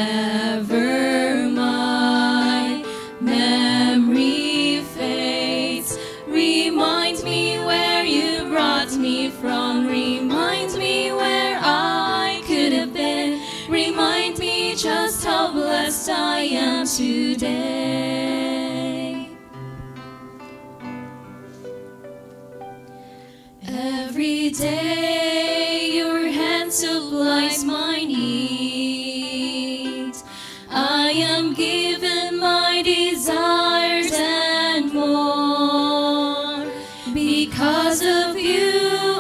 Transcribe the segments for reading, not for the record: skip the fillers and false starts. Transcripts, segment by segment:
ever my memory fades, remind me where you brought me from, remind me where I could have been, remind me just how blessed I am today. Every day your hand supplies my needs. I am given my desires and more. Because of you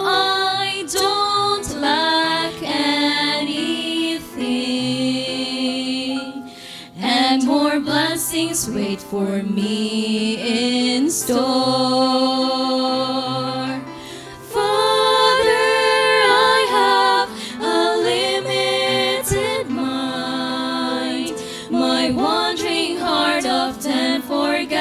I don't lack anything, and more blessings wait for me in store. Wandering heart often forgets,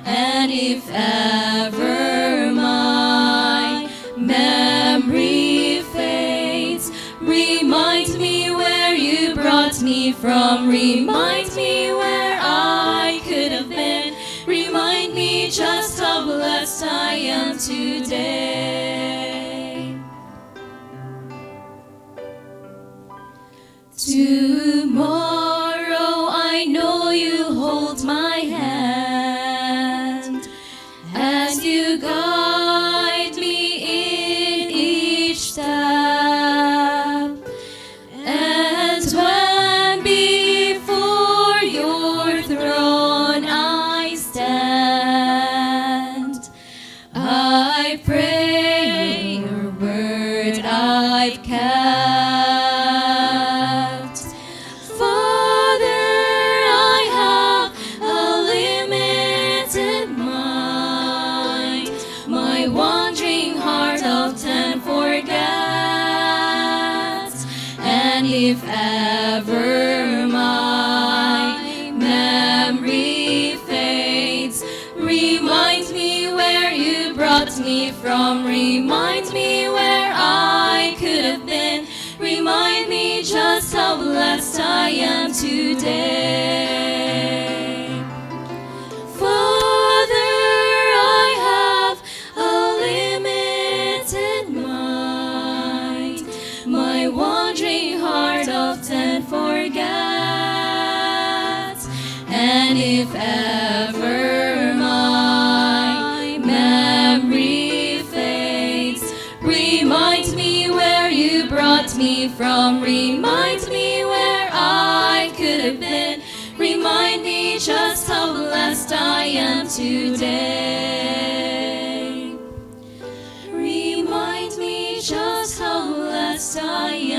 and if ever my memory fades, remind me where you brought me from, remind me where I could have been, remind me just how blessed I am today. Tomorrow I know you hold my hand as you guide me in each step, and when before your throne I stand, I pray your word I've kept. If ever my memory fades, remind me where you brought me from, remind me where I could have been, remind me just how blessed I am today. Father, I have a limited mind, my wandering heart often forgets, and if ever my memory fades, remind me where you brought me from, remind me where I could have been, remind me just how blessed I am today. Remind me just how blessed I am.